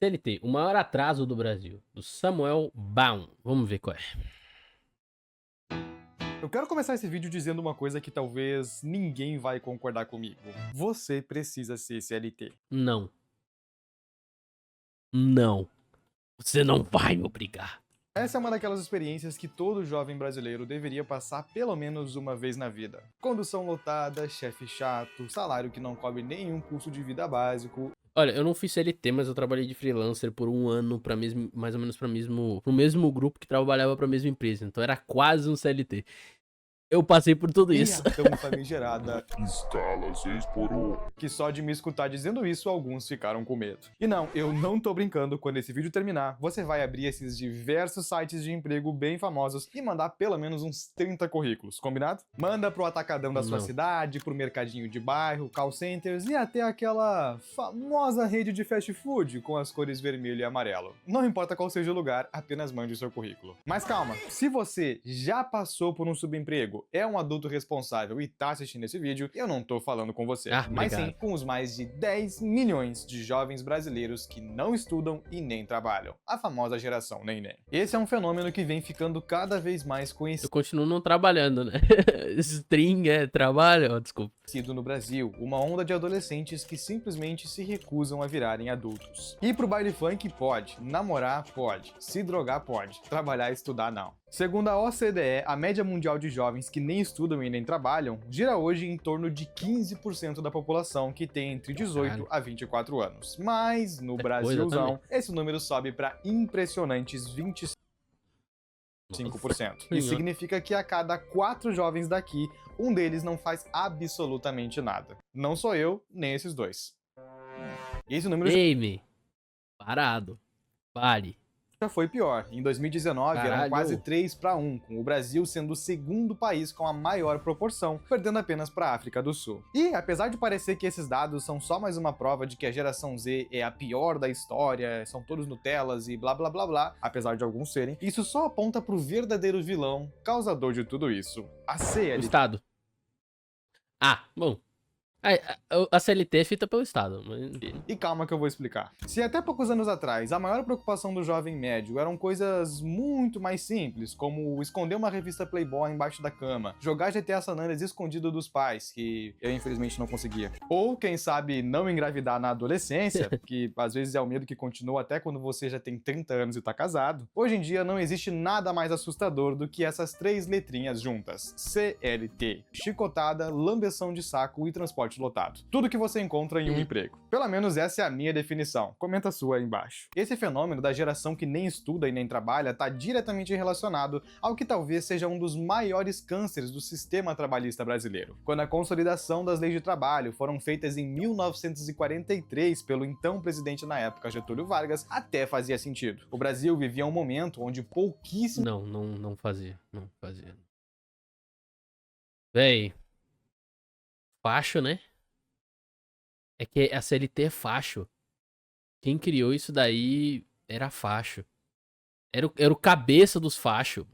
CLT, o maior atraso do Brasil, do Samuel Baum. Vamos ver qual é. Eu quero começar esse vídeo dizendo uma coisa que talvez ninguém vai concordar comigo. Você precisa ser CLT. Não. Não. Você não vai me obrigar. Essa é uma daquelas experiências que todo jovem brasileiro deveria passar pelo menos uma vez na vida. Condução lotada, chefe chato, salário que não cobre nenhum custo de vida básico. Olha, eu não fiz CLT, mas eu trabalhei de freelancer por um ano mais ou menos pro mesmo grupo que trabalhava pra mesma empresa. Então era quase um CLT. Eu passei por tudo E isso. a tão famigerada Escala 6 por 1. que só de me escutar dizendo isso, alguns ficaram com medo. E não, eu não tô brincando, quando esse vídeo terminar, você vai abrir esses diversos sites de emprego bem famosos e mandar pelo menos uns 30 currículos, combinado? Manda pro atacadão da sua Não. cidade, pro mercadinho de bairro, call centers e até aquela famosa rede de fast food com as cores vermelho e amarelo. Não importa qual seja o lugar, apenas mande o seu currículo. Mas calma, se você já passou por um subemprego, é um adulto responsável e tá assistindo esse vídeo, eu não tô falando com você, mas sim Obrigado. com os mais de 10 milhões de jovens brasileiros que não estudam e nem trabalham, a famosa geração neném. Esse é um fenômeno que vem ficando cada vez mais Eu conhecido continuo não trabalhando, né? String é trabalho? Oh, desculpa. no Brasil, uma onda de adolescentes que simplesmente se recusam a virarem adultos. Ir pro baile funk pode, namorar pode, se drogar pode, trabalhar e estudar não. Segundo a OCDE, a média mundial de jovens que nem estudam e nem trabalham gira hoje em torno de 15% da população que tem entre 18 a 24 anos. Mas no Brasilzão, esse número sobe para impressionantes 25%. Isso significa que a cada 4 jovens daqui, um deles não faz absolutamente nada. Não sou eu, nem esses dois. Esse número Game. Parado. Pare. já foi pior. Em 2019 eram Caralho. quase 3 para 1, com o Brasil sendo o segundo país com a maior proporção, perdendo apenas para a África do Sul. E apesar de parecer que esses dados são só mais uma prova de que a geração Z é a pior da história, são todos Nutellas e blá blá blá blá, apesar de alguns serem, isso só aponta pro verdadeiro vilão, causador de tudo isso, a O CLT. Estado. Ah, bom. A CLT é feita pelo Estado. Mas... E calma que eu vou explicar. Se até poucos anos atrás a maior preocupação do jovem médio eram coisas muito mais simples, como esconder uma revista Playboy embaixo da cama, jogar GTA San Andreas escondido dos pais, que eu infelizmente não conseguia, ou quem sabe não engravidar na adolescência, que às vezes é o medo que continua até quando você já tem 30 anos e tá casado, hoje em dia não existe nada mais assustador do que essas 3 letrinhas juntas: CLT. Chicotada, lambeção de saco e transporte lotado. Tudo que você encontra em um emprego. Pelo menos essa é a minha definição. Comenta a sua aí embaixo. Esse fenômeno da geração que nem estuda e nem trabalha está diretamente relacionado ao que talvez seja um dos maiores cânceres do sistema trabalhista brasileiro. Quando a consolidação das leis de trabalho foram feitas em 1943 pelo então presidente na época, Getúlio Vargas, até fazia sentido. O Brasil vivia um momento onde pouquíssimos Não fazia. Não fazia. Véi. Facho, né? É que a CLT é facho. Quem criou isso daí era facho. Era o cabeça dos fachos.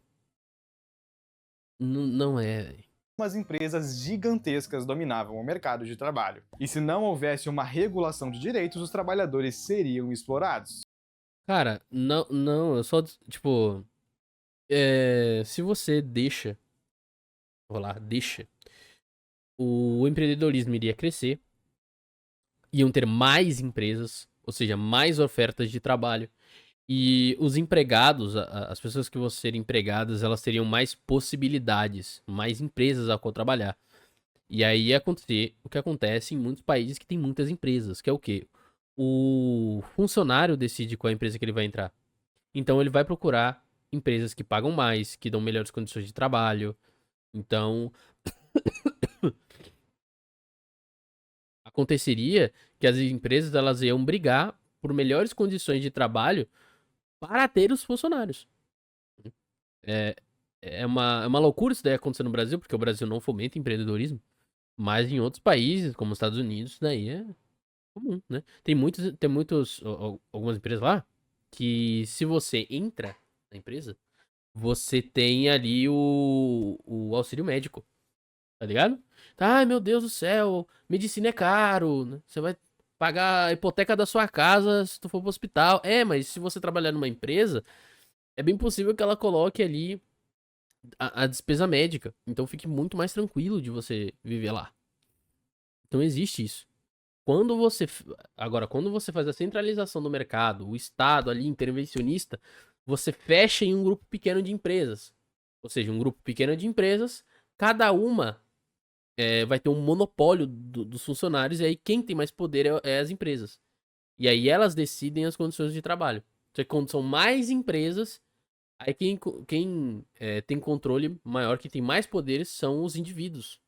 Não é, velho. umas empresas gigantescas dominavam o mercado de trabalho. E se não houvesse uma regulação de direitos, os trabalhadores seriam explorados. Cara, eu só, tipo... se você deixa... Vou lá, deixa... O empreendedorismo iria crescer. Iam ter mais empresas, ou seja, mais ofertas de trabalho. E os empregados, as pessoas que vão ser empregadas, elas teriam mais possibilidades, mais empresas a qual trabalhar. E aí ia acontecer o que acontece em muitos países que tem muitas empresas, que é o quê? O funcionário decide qual empresa que ele vai entrar. Então ele vai procurar empresas que pagam mais, que dão melhores condições de trabalho. Então, aconteceria que as empresas elas iam brigar por melhores condições de trabalho para ter os funcionários. É, é uma loucura isso daí acontecer no Brasil, porque o Brasil não fomenta empreendedorismo. Mas em outros países, como os Estados Unidos, isso daí é comum, né? Algumas empresas lá, que se você entra na empresa, você tem ali o auxílio médico, tá ligado? Ai, meu Deus do céu, medicina é caro, né? Você vai pagar a hipoteca da sua casa se tu for pro hospital. Mas se você trabalhar numa empresa, é bem possível que ela coloque ali a despesa médica. Então fique muito mais tranquilo de você viver lá. Então existe isso. Agora, quando você faz a centralização do mercado, o Estado ali intervencionista, você fecha em um grupo pequeno de empresas. Ou seja, um grupo pequeno de empresas, cada uma vai ter um monopólio dos funcionários, e aí quem tem mais poder é as empresas. E aí elas decidem as condições de trabalho. Então, quando são mais empresas, aí quem tem controle maior, que tem mais poderes, são os indivíduos.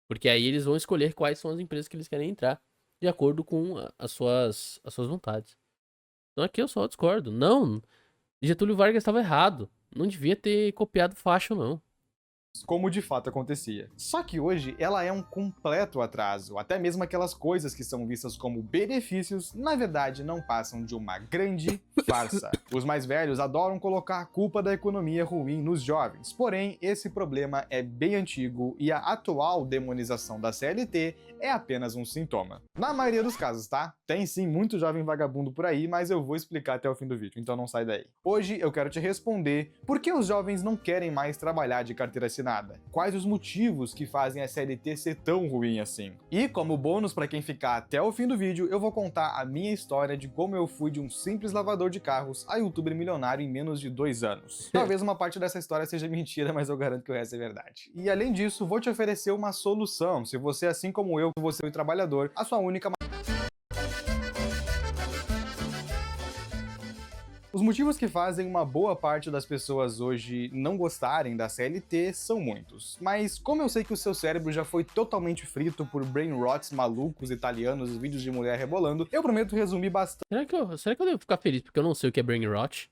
Porque aí eles vão escolher quais são as empresas que eles querem entrar, de acordo com as suas vontades. Então aqui eu só discordo. Não, Getúlio Vargas estava errado. Não devia ter copiado Facho, não. Como de fato acontecia. Só que hoje ela é um completo atraso. Até mesmo aquelas coisas que são vistas como benefícios, na verdade não passam de uma grande farsa. Os mais velhos adoram colocar a culpa da economia ruim nos jovens, porém esse problema é bem antigo e a atual demonização da CLT é apenas um sintoma. Na maioria dos casos, tá? Tem sim muito jovem vagabundo por aí, mas eu vou explicar até o fim do vídeo, então não sai daí. Hoje eu quero te responder por que os jovens não querem mais trabalhar de carteira assinada. Quais os motivos que fazem a CLT ser tão ruim assim? E como bônus para quem ficar até o fim do vídeo, eu vou contar a minha história de como eu fui de um simples lavador de carros a youtuber milionário em menos de 2 anos. Talvez uma parte dessa história seja mentira, mas eu garanto que o resto é verdade. E além disso, vou te oferecer uma solução, se você, assim como eu, você é um trabalhador, a sua única... Os motivos que fazem uma boa parte das pessoas hoje não gostarem da CLT são muitos, mas como eu sei que o seu cérebro já foi totalmente frito por brain rots malucos italianos e vídeos de mulher rebolando, eu prometo resumir bastante. Será que eu devo ficar feliz porque eu não sei o que é brain rot?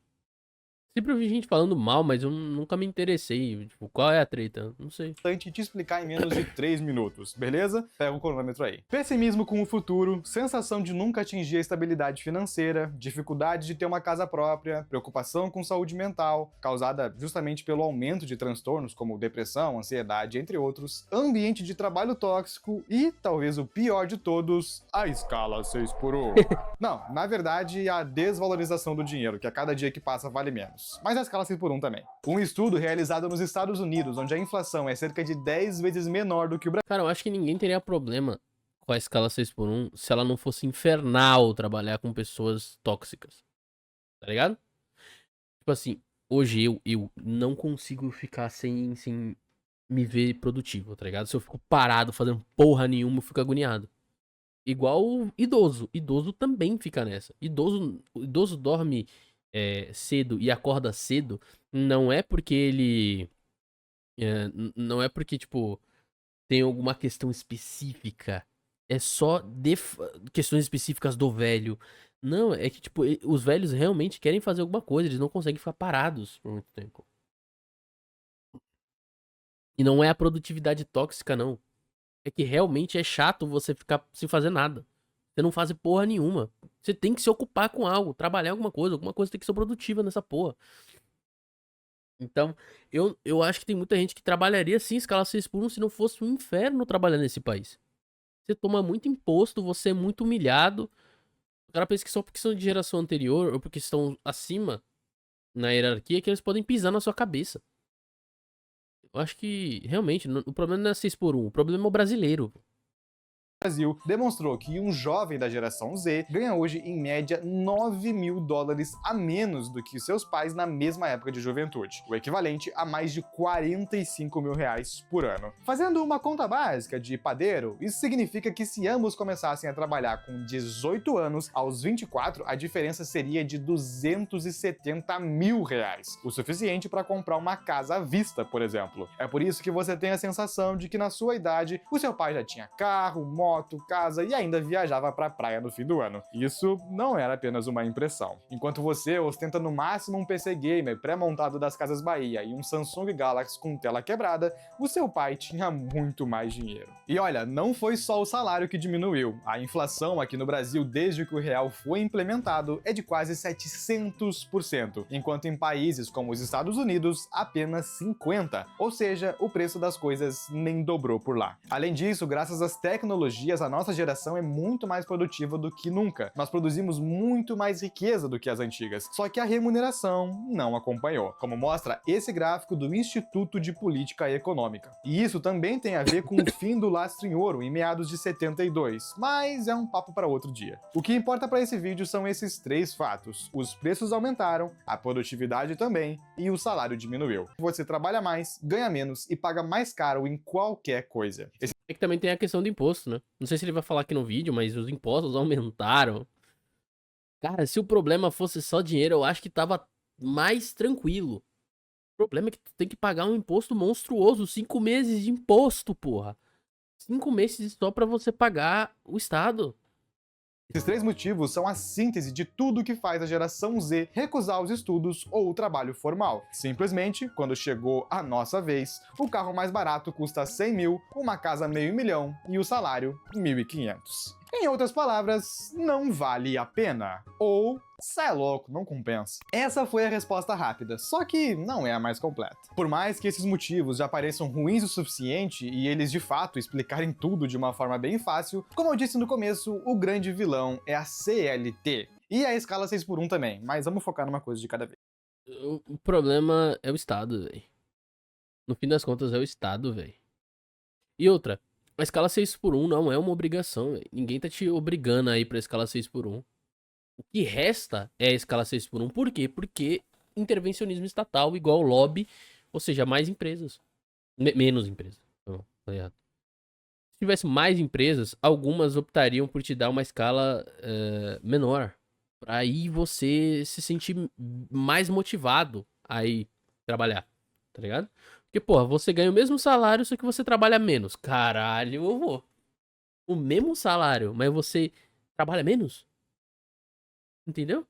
Sempre ouvi gente falando mal, mas eu nunca me interessei. Tipo, qual é a treta? Não sei. Te explicar em menos de 3 minutos, beleza? Pega o cronômetro aí. Pessimismo com o futuro, sensação de nunca atingir a estabilidade financeira, dificuldade de ter uma casa própria, preocupação com saúde mental, causada justamente pelo aumento de transtornos como depressão, ansiedade, entre outros, ambiente de trabalho tóxico e, talvez o pior de todos, a escala 6x1. Não, na verdade, a desvalorização do dinheiro, que a cada dia que passa vale menos. Mas a escala 6x1 também. Um estudo realizado nos Estados Unidos, onde a inflação é cerca de 10 vezes menor do que o Brasil. Cara, eu acho que ninguém teria problema com a escala 6x1 se ela não fosse infernal trabalhar com pessoas tóxicas. Tá ligado? Tipo assim, hoje eu não consigo ficar sem me ver produtivo, tá ligado? Se eu fico parado fazendo porra nenhuma, eu fico agoniado. Igual o idoso. Idoso também fica nessa. Idoso dorme cedo e acorda cedo, não é porque ele... não é porque, tipo, tem alguma questão específica. É só questões específicas do velho. Não, é que, tipo, os velhos realmente querem fazer alguma coisa, eles não conseguem ficar parados por muito tempo. E não é a produtividade tóxica, não. É que realmente é chato você ficar sem fazer nada. Você não faz porra nenhuma. Você tem que se ocupar com algo, trabalhar alguma coisa tem que ser produtiva nessa porra. Então, eu acho que tem muita gente que trabalharia sim escala 6x1 se não fosse um inferno trabalhar nesse país. Você toma muito imposto, você é muito humilhado. O cara pensa que só porque são de geração anterior ou porque estão acima na hierarquia que eles podem pisar na sua cabeça. Eu acho que, realmente, o problema não é 6x1, o problema é o brasileiro. Brasil demonstrou que um jovem da geração Z ganha hoje, em média, $9.000 a menos do que seus pais na mesma época de juventude, o equivalente a mais de R$45 mil por ano. Fazendo uma conta básica de padeiro, isso significa que se ambos começassem a trabalhar com 18 anos, aos 24, a diferença seria de R$270 mil, o suficiente para comprar uma casa à vista, por exemplo. É por isso que você tem a sensação de que na sua idade, o seu pai já tinha carro, moto, casa e ainda viajava pra praia no fim do ano. Isso não era apenas uma impressão. Enquanto você ostenta no máximo um PC gamer pré-montado das Casas Bahia e um Samsung Galaxy com tela quebrada, o seu pai tinha muito mais dinheiro. E olha, não foi só o salário que diminuiu. A inflação aqui no Brasil, desde que o real foi implementado, é de quase 700%, enquanto em países como os Estados Unidos, apenas 50%. Ou seja, o preço das coisas nem dobrou por lá. Além disso, graças às tecnologias tecnologias, a nossa geração é muito mais produtiva do que nunca. Nós produzimos muito mais riqueza do que as antigas, só que a remuneração não acompanhou, como mostra esse gráfico do Instituto de Política Econômica. E isso também tem a ver com o fim do lastro em ouro em meados de 72, mas é um papo para outro dia. O que importa para esse vídeo são esses três fatos: os preços aumentaram, a produtividade também e o salário diminuiu. Você trabalha mais, ganha menos e paga mais caro em qualquer coisa. É que também tem a questão do imposto, né? Não sei se ele vai falar aqui no vídeo, mas os impostos aumentaram. Cara, se o problema fosse só dinheiro, eu acho que tava mais tranquilo. O problema é que tu tem que pagar um imposto monstruoso, 5 meses de imposto, porra. 5 meses só pra você pagar o Estado. Esses três motivos são a síntese de tudo que faz a geração Z recusar os estudos ou o trabalho formal. Simplesmente, quando chegou a nossa vez, o carro mais barato custa 100 mil, uma casa meio milhão e o salário 1.500. Em outras palavras, não vale a pena. Ou, cê é louco, não compensa. Essa foi a resposta rápida, só que não é a mais completa. Por mais que esses motivos já pareçam ruins o suficiente e eles de fato explicarem tudo de uma forma bem fácil, como eu disse no começo, o grande vilão é a CLT. E a escala 6x1 também, mas vamos focar numa coisa de cada vez. O problema é o Estado, velho. No fim das contas é o Estado, velho. E outra, a escala 6x1 não é uma obrigação, véio. Ninguém tá te obrigando a ir pra escala 6x1. O que resta é a escala 6x1. Por quê? Porque intervencionismo estatal igual lobby, ou seja, mais empresas. Menos empresas. Não, tá errado. Se tivesse mais empresas, algumas optariam por te dar uma escala menor. Pra aí você se sentir mais motivado a ir trabalhar, tá ligado? Porque, porra, você ganha o mesmo salário, só que você trabalha menos. Caralho, eu vou. O mesmo salário, mas você trabalha menos? Entendeu?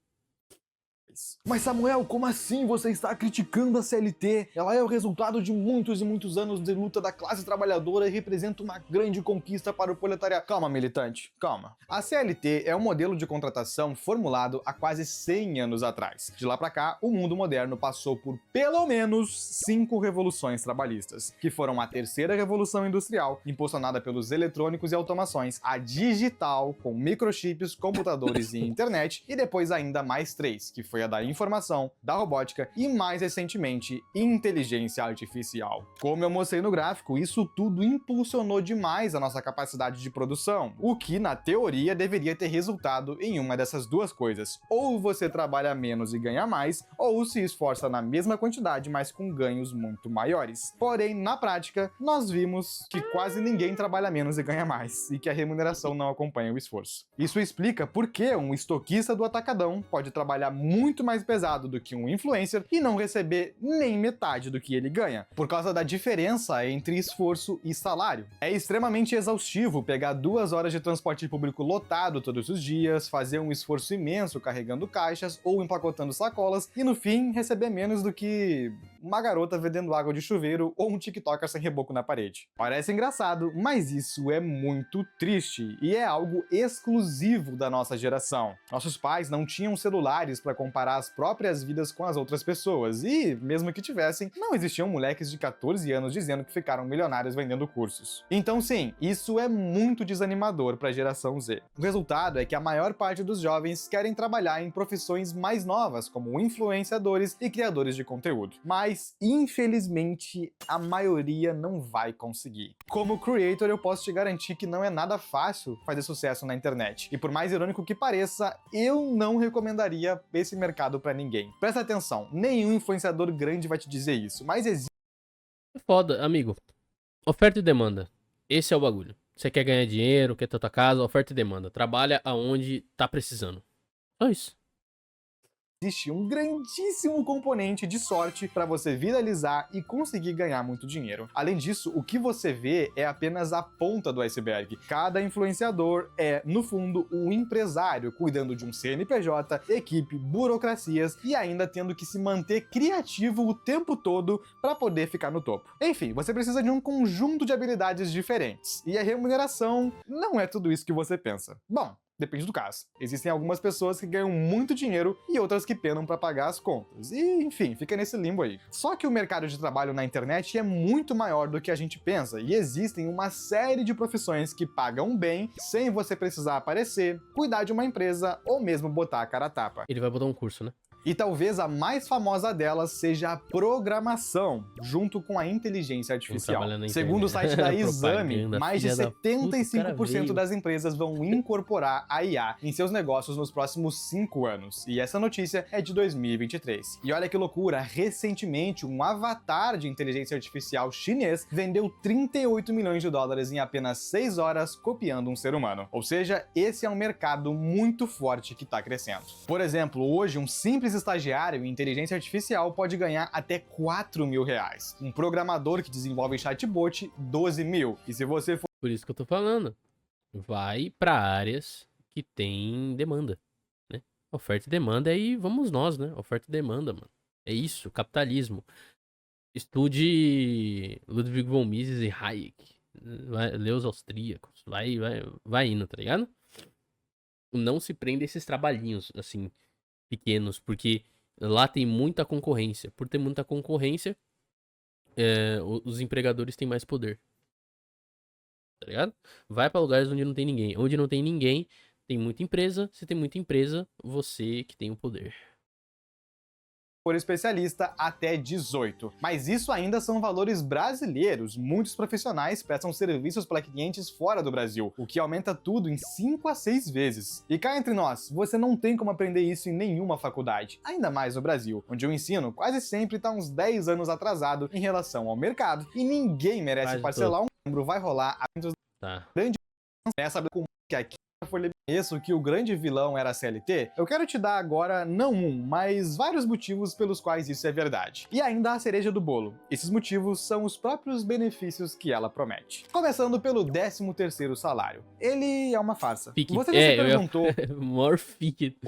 Mas Samuel, como assim você está criticando a CLT? Ela é o resultado de muitos e muitos anos de luta da classe trabalhadora e representa uma grande conquista para o proletariado. Calma, militante, calma. A CLT é um modelo de contratação formulado há quase 100 anos atrás. De lá pra cá, o mundo moderno passou por pelo menos 5 revoluções trabalhistas, que foram a terceira revolução industrial, impulsionada pelos eletrônicos e automações, a digital, com microchips, computadores e internet, e depois ainda mais 3, que foi a da informação, da robótica e, mais recentemente, inteligência artificial. Como eu mostrei no gráfico, isso tudo impulsionou demais a nossa capacidade de produção, o que, na teoria, deveria ter resultado em uma dessas duas coisas: ou você trabalha menos e ganha mais, ou se esforça na mesma quantidade, mas com ganhos muito maiores. Porém, na prática, nós vimos que quase ninguém trabalha menos e ganha mais, e que a remuneração não acompanha o esforço. Isso explica por que um estoquista do Atacadão pode trabalhar muito mais pesado do que um influencer e não receber nem metade do que ele ganha, por causa da diferença entre esforço e salário. É extremamente exaustivo pegar 2 horas de transporte público lotado todos os dias, fazer um esforço imenso carregando caixas ou empacotando sacolas e no fim receber menos do que uma garota vendendo água de chuveiro ou um TikToker sem reboco na parede. Parece engraçado, mas isso é muito triste e é algo exclusivo da nossa geração. Nossos pais não tinham celulares para comparar as próprias vidas com as outras pessoas e, mesmo que tivessem, não existiam moleques de 14 anos dizendo que ficaram milionários vendendo cursos. Então sim, isso é muito desanimador para a geração Z. O resultado é que a maior parte dos jovens querem trabalhar em profissões mais novas, como influenciadores e criadores de conteúdo. Mas, infelizmente, a maioria não vai conseguir. Como creator, eu posso te garantir que não é nada fácil fazer sucesso na internet. E por mais irônico que pareça, eu não recomendaria esse mercado para ninguém. Presta atenção, nenhum influenciador grande vai te dizer isso, mas existe. Foda, amigo. Oferta e demanda. Esse é o bagulho. Você quer ganhar dinheiro, quer ter tua casa, oferta e demanda. Trabalha aonde tá precisando. Só isso. Existe um grandíssimo componente de sorte para você viralizar e conseguir ganhar muito dinheiro. Além disso, o que você vê é apenas a ponta do iceberg. Cada influenciador é, no fundo, um empresário cuidando de um CNPJ, equipe, burocracias e ainda tendo que se manter criativo o tempo todo para poder ficar no topo. Enfim, você precisa de um conjunto de habilidades diferentes e a remuneração não é tudo isso que você pensa. Bom, Depende do caso. Existem algumas pessoas que ganham muito dinheiro e outras que penam para pagar as contas. E, enfim, fica nesse limbo aí. Só que o mercado de trabalho na internet é muito maior do que a gente pensa e existem uma série de profissões que pagam bem sem você precisar aparecer, cuidar de uma empresa ou mesmo botar a cara a tapa. Ele vai botar um curso, né? E talvez a mais famosa delas seja a programação, junto com a inteligência artificial. Segundo o site da Exame, mais de 75% das empresas vão incorporar a IA em seus negócios nos próximos 5 anos. E essa notícia é de 2023. E olha que loucura, recentemente um avatar de inteligência artificial chinês vendeu 38 milhões de dólares em apenas 6 horas copiando um ser humano. Ou seja, esse é um mercado muito forte que está crescendo. Por exemplo, hoje um simples estagiário em inteligência artificial pode ganhar até 4 mil reais. Um programador que desenvolve chatbot, 12 mil. E se você for... Por isso que eu tô falando. Vai para áreas que tem demanda, né? Oferta e demanda, aí vamos nós, né? Oferta e demanda, mano. É isso, capitalismo. Estude Ludwig von Mises e Hayek. Lê os austríacos. Vai indo, tá ligado? Não se prenda a esses trabalhinhos, assim, pequenos, porque lá tem muita concorrência. Por ter muita concorrência, os empregadores têm mais poder. Tá ligado? Vai pra lugares onde não tem ninguém. Onde não tem ninguém, tem muita empresa. Se tem muita empresa, você que tem o poder. Por especialista até 18. Mas isso ainda são valores brasileiros. Muitos profissionais prestam serviços para clientes fora do Brasil, o que aumenta tudo em 5 a 6 vezes. E cá entre nós, você não tem como aprender isso em nenhuma faculdade, ainda mais no Brasil, onde o ensino quase sempre está uns 10 anos atrasado em relação ao mercado e ninguém merece parcelar um membro, vai rolar tá. Grande saber como que aqui foi isso que o grande vilão era a CLT, eu quero te dar agora não um, mas vários motivos pelos quais isso é verdade. E ainda a cereja do bolo. Esses motivos são os próprios benefícios que ela promete. Começando pelo 13º salário. Ele é uma farsa. Você já se perguntou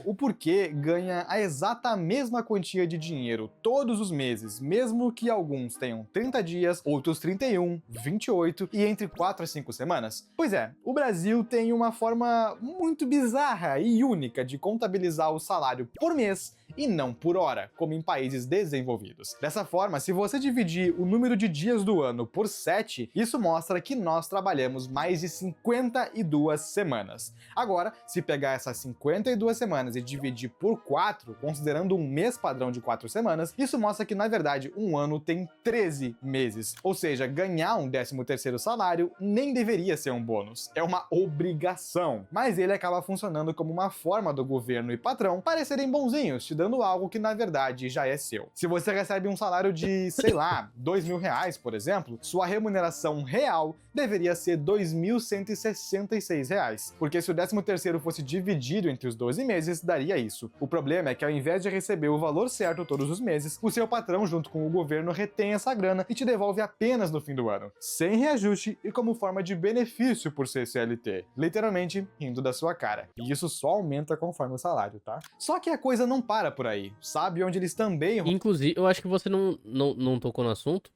o porquê ganha a exata mesma quantia de dinheiro todos os meses, mesmo que alguns tenham 30 dias, outros 31, 28 e entre 4 a 5 semanas? Pois é, o Brasil tem uma forma muito bizarra e única de contabilizar o salário por mês e não por hora, como em países desenvolvidos. Dessa forma, se você dividir o número de dias do ano por 7, isso mostra que nós trabalhamos mais de 52 semanas. Agora, se pegar essas 52 semanas e dividir por 4, considerando um mês padrão de 4 semanas, isso mostra que, na verdade, um ano tem 13 meses. Ou seja, ganhar um 13º salário nem deveria ser um bônus, é uma obrigação. Mas ele acaba funcionando como uma forma do governo e patrão parecerem bonzinhos, te dando algo que na verdade já é seu. Se você recebe um salário de, sei lá, 2 mil reais, por exemplo, sua remuneração real deveria ser 2.166 reais, porque se o 13º fosse dividido entre os 12 meses, daria isso. O problema é que ao invés de receber o valor certo todos os meses, o seu patrão junto com o governo retém essa grana e te devolve apenas no fim do ano, sem reajuste e como forma de benefício por ser CLT, literalmente rindo da sua cara. E isso só aumenta conforme o salário, tá? Só que a coisa não para por aí. Sabe onde eles também... Inclusive, eu acho que você não tocou no assunto,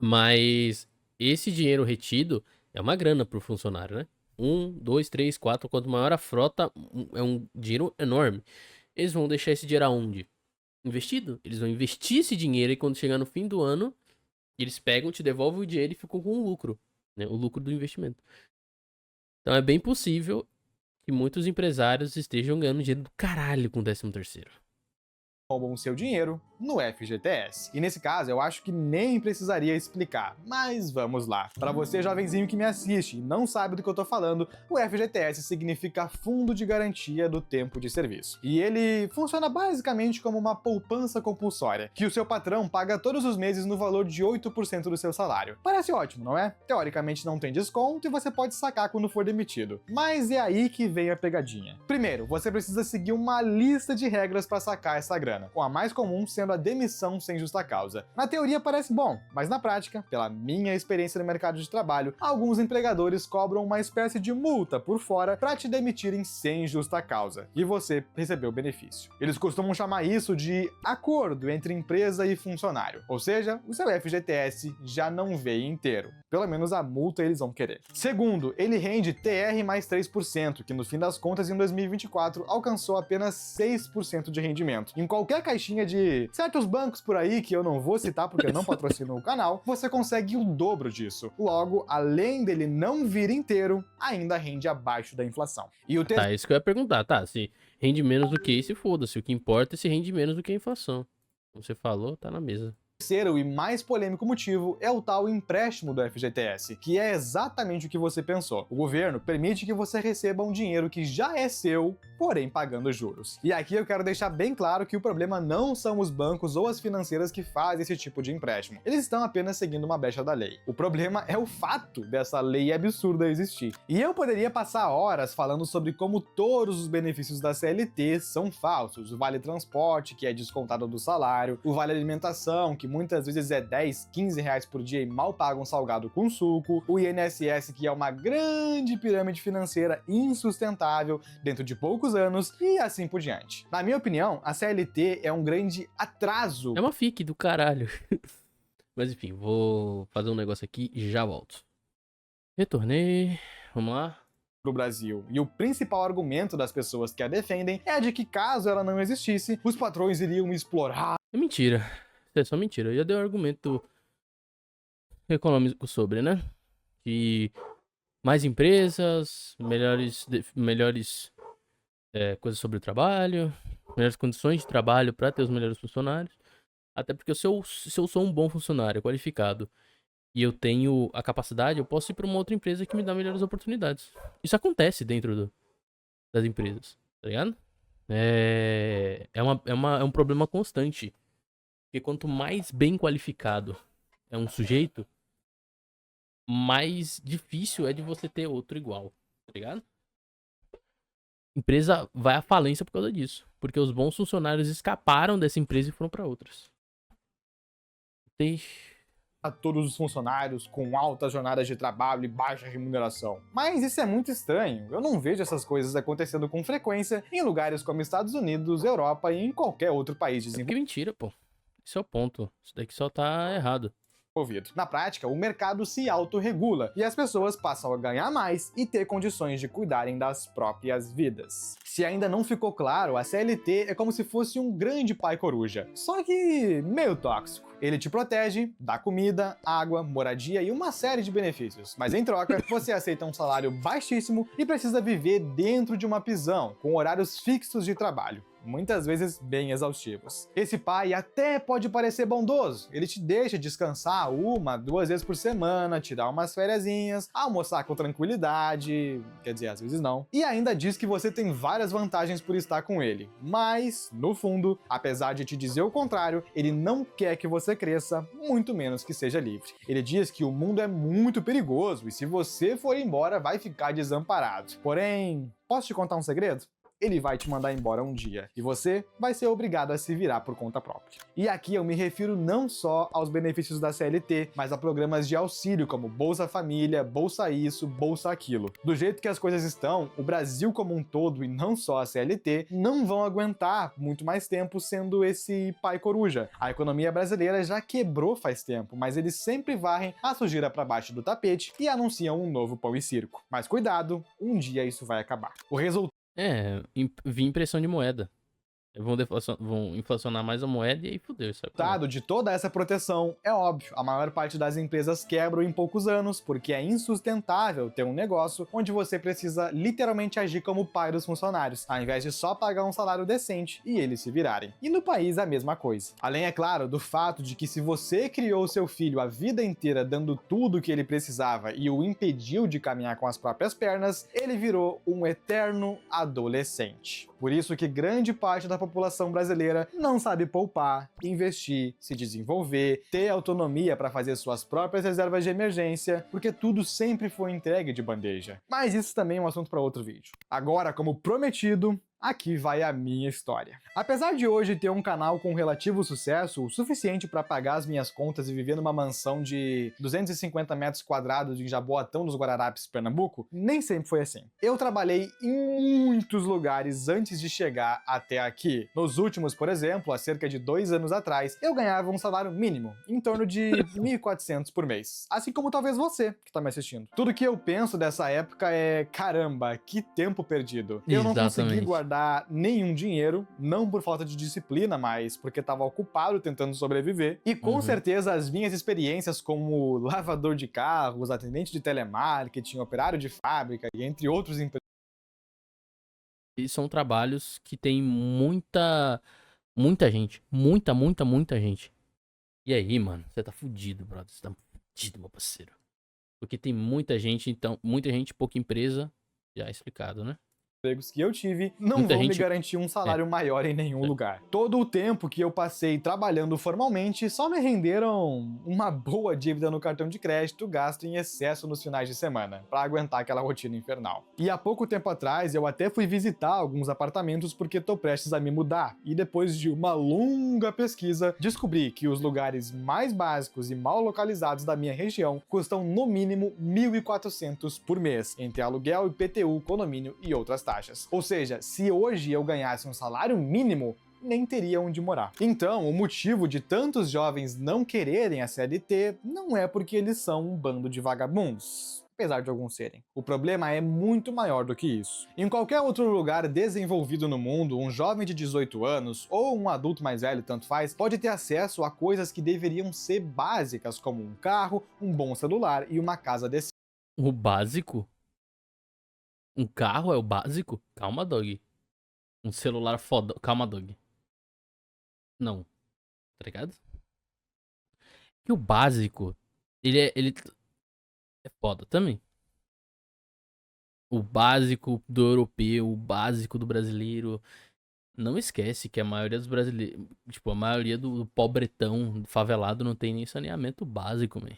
mas esse dinheiro retido é uma grana pro funcionário, né? 1, 2, 3, 4, quanto maior a frota, é um dinheiro enorme. Eles vão deixar esse dinheiro aonde? Investido. Eles vão investir esse dinheiro e quando chegar no fim do ano, eles pegam, te devolvem o dinheiro e ficam com o lucro, né? O lucro do investimento. Então é bem possível que muitos empresários estejam ganhando dinheiro do caralho com o 13º. Roubam seu dinheiro no FGTS. E nesse caso, eu acho que nem precisaria explicar, mas vamos lá. Para você, jovenzinho que me assiste e não sabe do que eu tô falando, o FGTS significa Fundo de Garantia do Tempo de Serviço. E ele funciona basicamente como uma poupança compulsória, que o seu patrão paga todos os meses no valor de 8% do seu salário. Parece ótimo, não é? Teoricamente não tem desconto e você pode sacar quando for demitido. Mas é aí que vem a pegadinha. Primeiro, você precisa seguir uma lista de regras para sacar essa grana. americana, com a mais comum sendo a demissão sem justa causa. Na teoria parece bom, mas na prática, pela minha experiência no mercado de trabalho, alguns empregadores cobram uma espécie de multa por fora para te demitirem sem justa causa, e você recebeu o benefício. Eles costumam chamar isso de acordo entre empresa e funcionário, ou seja, o seu FGTS já não veio inteiro. Pelo menos a multa eles vão querer. Segundo, ele rende TR mais 3%, que no fim das contas em 2024 alcançou apenas 6% de rendimento. Em qualquer caixinha de certos bancos por aí, que eu não vou citar porque eu não patrocino o canal, você consegue o dobro disso. Logo, além dele não vir inteiro, ainda rende abaixo da inflação. E o Tá, isso que eu ia perguntar, tá, se rende menos do que isso, foda-se, o que importa é se rende menos do que a inflação. Como você falou, tá na mesa. terceiro e mais polêmico motivo é o tal empréstimo do FGTS, que é exatamente o que você pensou. O governo permite que você receba um dinheiro que já é seu, porém pagando juros. E aqui eu quero deixar bem claro que o problema não são os bancos ou as financeiras que fazem esse tipo de empréstimo. Eles estão apenas seguindo uma brecha da lei. O problema é o fato dessa lei absurda existir. E eu poderia passar horas falando sobre como todos os benefícios da CLT são falsos. O vale transporte, que é descontado do salário, o vale alimentação, que muitas vezes é 10, 15 reais por dia e mal paga um salgado com suco, o INSS, que é uma grande pirâmide financeira insustentável dentro de poucos anos, e assim por diante. Na minha opinião, a CLT é um grande atraso. É uma fique do caralho. Mas enfim, vou fazer um negócio aqui e já volto. Retornei, vamos lá. Pro Brasil. E o principal argumento das pessoas que a defendem é de que caso ela não existisse, os patrões iriam explorar. É mentira. É só mentira. Eu já dei um argumento econômico sobre, né? Que mais empresas, melhores coisas sobre o trabalho, melhores condições de trabalho para ter os melhores funcionários. Até porque se eu sou um bom funcionário, qualificado, e eu tenho a capacidade, eu posso ir para uma outra empresa que me dá melhores oportunidades. Isso acontece dentro das empresas, tá ligado? É um problema constante. Porque quanto mais bem qualificado é um sujeito, mais difícil é de você ter outro igual, tá ligado? Empresa vai à falência por causa disso. Porque os bons funcionários escaparam dessa empresa e foram para outras. A todos os funcionários com altas jornadas de trabalho e baixa remuneração. Mas isso é muito estranho. Eu não vejo essas coisas acontecendo com frequência em lugares como Estados Unidos, Europa e em qualquer outro país desenvolvido. Que mentira, pô. Esse é o ponto. Isso daqui só tá errado. Na prática, o mercado se autorregula e as pessoas passam a ganhar mais e ter condições de cuidarem das próprias vidas. Se ainda não ficou claro, a CLT é como se fosse um grande pai coruja, só que meio tóxico. Ele te protege, dá comida, água, moradia e uma série de benefícios, mas em troca, você aceita um salário baixíssimo e precisa viver dentro de uma prisão, com horários fixos de trabalho, muitas vezes bem exaustivos. Esse pai até pode parecer bondoso, ele te deixa descansar 1, 2 vezes por semana, te dá umas fériasinhas, almoçar com tranquilidade, quer dizer, às vezes não, e ainda diz que você tem várias vantagens por estar com ele, mas, no fundo, apesar de te dizer o contrário, ele não quer que você cresça, muito menos que seja livre. Ele diz que o mundo é muito perigoso e se você for embora vai ficar desamparado. Porém, posso te contar um segredo? Ele vai te mandar embora um dia, e você vai ser obrigado a se virar por conta própria. E aqui eu me refiro não só aos benefícios da CLT, mas a programas de auxílio como Bolsa Família, Bolsa Isso, Bolsa Aquilo. Do jeito que as coisas estão, o Brasil como um todo, e não só a CLT, não vão aguentar muito mais tempo sendo esse pai coruja. A economia brasileira já quebrou faz tempo, mas eles sempre varrem a sujeira para baixo do tapete e anunciam um novo pão e circo. Mas cuidado, um dia isso vai acabar. O resultado vi impressão de moeda. Vão inflacionar mais a moeda e aí fudeu, sabe? O resultado de toda essa proteção é óbvio. A maior parte das empresas quebram em poucos anos, porque é insustentável ter um negócio onde você precisa literalmente agir como pai dos funcionários, ao invés de só pagar um salário decente e eles se virarem. E no país a mesma coisa. Além, é claro, do fato de que se você criou seu filho a vida inteira dando tudo o que ele precisava e o impediu de caminhar com as próprias pernas, ele virou um eterno adolescente. Por isso que grande parte da população brasileira não sabe poupar, investir, se desenvolver, ter autonomia para fazer suas próprias reservas de emergência, porque tudo sempre foi entregue de bandeja. Mas isso também é um assunto para outro vídeo. Agora, como prometido, Aqui vai a minha história. Apesar de hoje ter um canal com relativo sucesso, o suficiente para pagar as minhas contas e viver numa mansão de 250 metros quadrados em Jaboatão dos Guararapes, Pernambuco, nem sempre foi assim. Eu trabalhei em muitos lugares antes de chegar até aqui. Nos últimos, por exemplo, há cerca de 2 anos atrás, eu ganhava um salário mínimo, em torno de 1.400 por mês. Assim como talvez você, que tá me assistindo. Tudo que eu penso dessa época é, caramba, que tempo perdido. Eu não consegui guardar nenhum dinheiro, não por falta de disciplina, mas porque estava ocupado tentando sobreviver. E com certeza as minhas experiências como lavador de carros, atendente de telemarketing, operário de fábrica e entre outros empregos. E são trabalhos que tem muita gente. Muita gente. E aí, mano, você tá fudido, brother. Você tá fudido, meu parceiro. Porque tem muita gente, então, muita gente, pouca empresa. Já explicado, né? Que eu tive não Muita vão me gente- garantir um salário maior em nenhum lugar. Todo o tempo que eu passei trabalhando formalmente só me renderam uma boa dívida no cartão de crédito, gasto em excesso nos finais de semana, pra aguentar aquela rotina infernal. E há pouco tempo atrás eu até fui visitar alguns apartamentos porque tô prestes a me mudar, e depois de uma longa pesquisa, descobri que os lugares mais básicos e mal localizados da minha região custam no mínimo 1.400 por mês, entre aluguel, IPTU, condomínio e outras taxas. Ou seja, se hoje eu ganhasse um salário mínimo, nem teria onde morar. Então, o motivo de tantos jovens não quererem a CLT não é porque eles são um bando de vagabundos, apesar de alguns serem. O problema é muito maior do que isso. Em qualquer outro lugar desenvolvido no mundo, um jovem de 18 anos, ou um adulto mais velho, tanto faz, pode ter acesso a coisas que deveriam ser básicas, como um carro, um bom celular e uma casa decente. O básico? Um carro é o básico? Calma, dog. Um celular foda. Calma, dog. Não. Tá ligado? E o básico, ele é foda também. O básico do europeu, o básico do brasileiro. Não esquece que a maioria dos brasileiros, tipo, a maioria do pobretão, do favelado, não tem nem saneamento básico, man.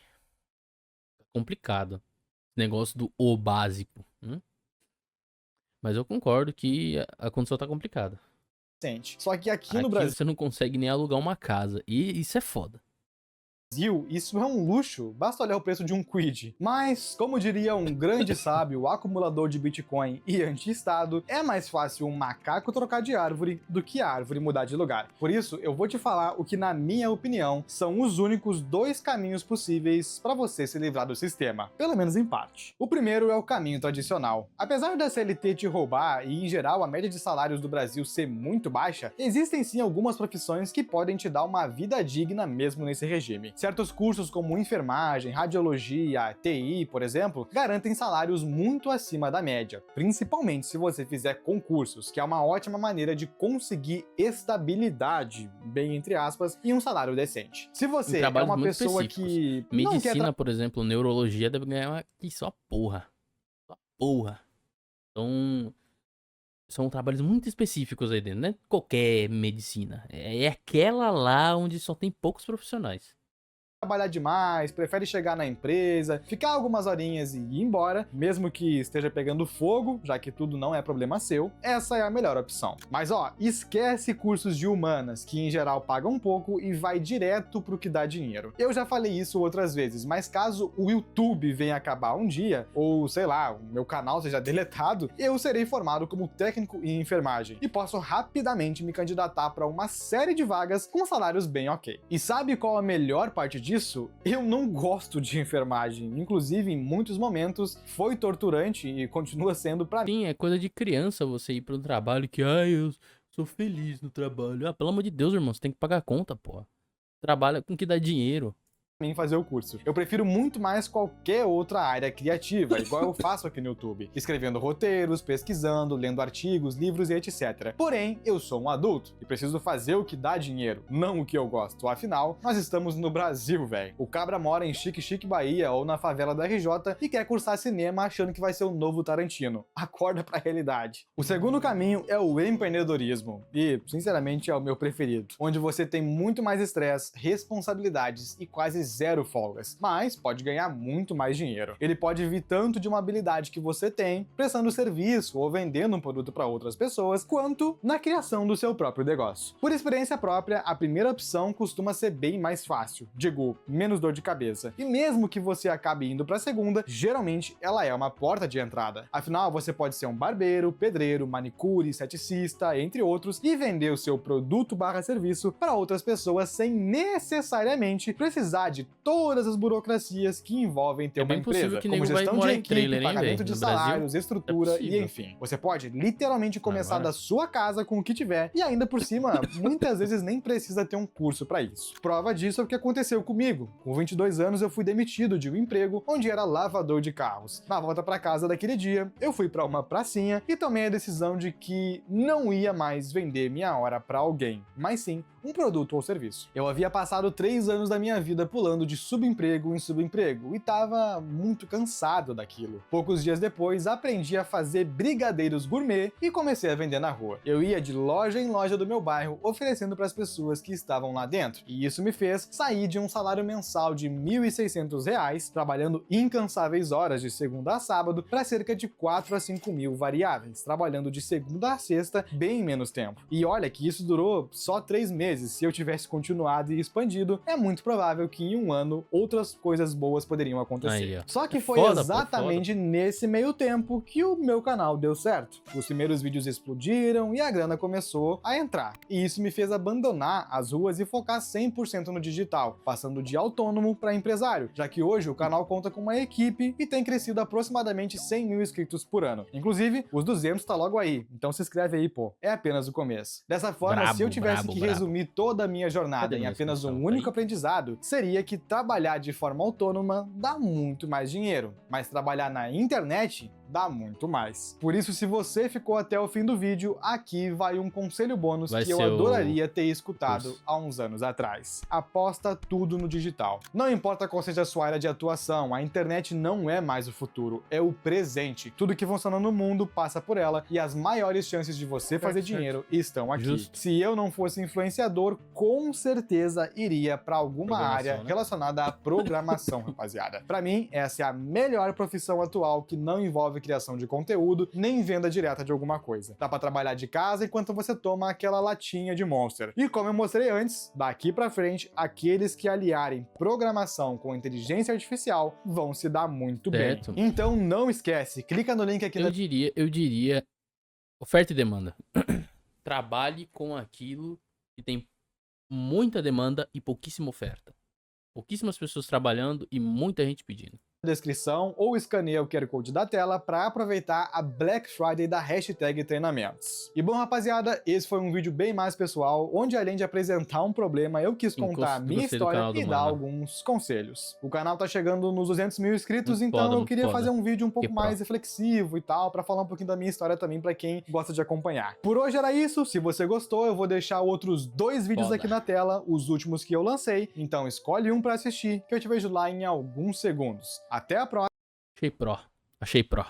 Complicado. Negócio do o básico. Mas eu concordo que a condição tá complicada. Só que aqui no Aqui Brasil, você não consegue nem alugar uma casa. E isso é foda. isso é um luxo, basta olhar o preço de um quid. Mas, como diria um grande sábio, acumulador de Bitcoin e anti-estado, é mais fácil um macaco trocar de árvore do que a árvore mudar de lugar. Por isso, eu vou te falar o que, na minha opinião, são os únicos 2 caminhos possíveis para você se livrar do sistema, pelo menos em parte. O primeiro é o caminho tradicional. Apesar da CLT te roubar e, em geral, a média de salários do Brasil ser muito baixa, existem sim algumas profissões que podem te dar uma vida digna mesmo nesse regime. Certos cursos como enfermagem, radiologia, TI, por exemplo, garantem salários muito acima da média, principalmente se você fizer concursos, que é uma ótima maneira de conseguir estabilidade, bem entre aspas, e um salário decente. Se você é uma pessoa que medicina, por exemplo, neurologia deve ganhar aqui só porra. Só porra. Então, são trabalhos muito específicos aí dentro, não é qualquer medicina. É aquela lá onde só tem poucos profissionais. Trabalhar demais, prefere chegar na empresa, ficar algumas horinhas e ir embora, mesmo que esteja pegando fogo, já que tudo não é problema seu, essa é a melhor opção. Mas ó, esquece cursos de humanas, que em geral pagam pouco e vai direto pro que dá dinheiro. Eu já falei isso outras vezes, mas caso o YouTube venha acabar um dia, ou sei lá, o meu canal seja deletado, eu serei formado como técnico em enfermagem e posso rapidamente me candidatar para uma série de vagas com salários bem ok. E sabe qual a melhor parte disso? Eu não gosto de enfermagem, inclusive em muitos momentos foi torturante e continua sendo pra mim. Sim, é coisa de criança você ir para um trabalho que, eu sou feliz no trabalho. Pelo amor de Deus, irmão, você tem que pagar a conta, pô. Trabalha com que dá dinheiro. Fazer o curso. Eu prefiro muito mais qualquer outra área criativa, igual eu faço aqui no YouTube, escrevendo roteiros, pesquisando, lendo artigos, livros e etc. Porém, eu sou um adulto e preciso fazer o que dá dinheiro, não o que eu gosto. Afinal, nós estamos no Brasil, velho. O cabra mora em Chique Bahia ou na favela do RJ e quer cursar cinema achando que vai ser o novo Tarantino. Acorda pra realidade. O segundo caminho é o empreendedorismo e, sinceramente, é o meu preferido, onde você tem muito mais estresse, responsabilidades e quase 0 folgas, mas pode ganhar muito mais dinheiro. Ele pode vir tanto de uma habilidade que você tem, prestando serviço ou vendendo um produto para outras pessoas, quanto na criação do seu próprio negócio. Por experiência própria, a primeira opção costuma ser bem mais fácil, digo, menos dor de cabeça. E mesmo que você acabe indo para a segunda, geralmente ela é uma porta de entrada. Afinal, você pode ser um barbeiro, pedreiro, manicure, esteticista, entre outros, e vender o seu produto/serviço para outras pessoas sem necessariamente precisar de todas as burocracias que envolvem ter uma empresa, como gestão de equipe, pagamento de salários, estrutura e enfim. Você pode literalmente começar da sua casa com o que tiver e ainda por cima, muitas vezes nem precisa ter um curso para isso. Prova disso é o que aconteceu comigo. Com 22 anos eu fui demitido de um emprego onde era lavador de carros. Na volta para casa daquele dia, eu fui para uma pracinha e tomei a decisão de que não ia mais vender minha hora para alguém, mas sim um produto ou serviço. Eu havia passado 3 anos da minha vida pulando de subemprego em subemprego e estava muito cansado daquilo. Poucos dias depois, aprendi a fazer brigadeiros gourmet e comecei a vender na rua. Eu ia de loja em loja do meu bairro oferecendo para as pessoas que estavam lá dentro, e isso me fez sair de um salário mensal de R$ 1.600, trabalhando incansáveis horas de segunda a sábado, para cerca de 4 a 5 mil variáveis, trabalhando de segunda a sexta bem menos tempo. E olha que isso durou só 3 meses. Se eu tivesse continuado e expandido, é muito provável que em um ano outras coisas boas poderiam acontecer. Só que foi exatamente nesse meio tempo que o meu canal deu certo. Os primeiros vídeos explodiram e a grana começou a entrar. E isso me fez abandonar as ruas e focar 100% no digital, passando de autônomo para empresário, já que hoje o canal conta com uma equipe e tem crescido aproximadamente 100 mil inscritos por ano. Inclusive, os 200 tá logo aí, então se inscreve aí, pô. É apenas o começo. Dessa forma, se eu tivesse que resumir toda a minha jornada em apenas um único aprendizado, seria que trabalhar de forma autônoma dá muito mais dinheiro, mas trabalhar na internet dá muito mais. Por isso, se você ficou até o fim do vídeo, aqui vai um conselho bônus que eu adoraria ter escutado há uns anos atrás. Aposta tudo no digital. Não importa qual seja a sua área de atuação, a internet não é mais o futuro, é o presente. Tudo que funciona no mundo passa por ela e as maiores chances de você fazer dinheiro estão aqui. Se eu não fosse influenciador, com certeza iria para alguma área relacionada à programação, rapaziada. Para mim, essa é a melhor profissão atual que não envolve criação de conteúdo, nem venda direta de alguma coisa. Dá pra trabalhar de casa enquanto você toma aquela latinha de Monster. E como eu mostrei antes, daqui pra frente, aqueles que aliarem programação com inteligência artificial vão se dar muito bem. Então não esquece, clica no link aqui eu diria oferta e demanda. Trabalhe com aquilo que tem muita demanda e pouquíssima oferta. Pouquíssimas pessoas trabalhando e muita gente pedindo. Descrição ou escaneia o QR Code da tela para aproveitar a Black Friday da hashtag treinamentos. E bom, rapaziada, esse foi um vídeo bem mais pessoal, onde além de apresentar um problema, eu quis contar a minha história e dar alguns conselhos. O canal tá chegando nos 200 mil inscritos, então eu queria fazer um vídeo um pouco mais reflexivo e tal, para falar um pouquinho da minha história também para quem gosta de acompanhar. Por hoje era isso, se você gostou, eu vou deixar outros 2 vídeos aqui na tela, os últimos que eu lancei, então escolhe um para assistir, que eu te vejo lá em alguns segundos. Até a próxima. Achei pró.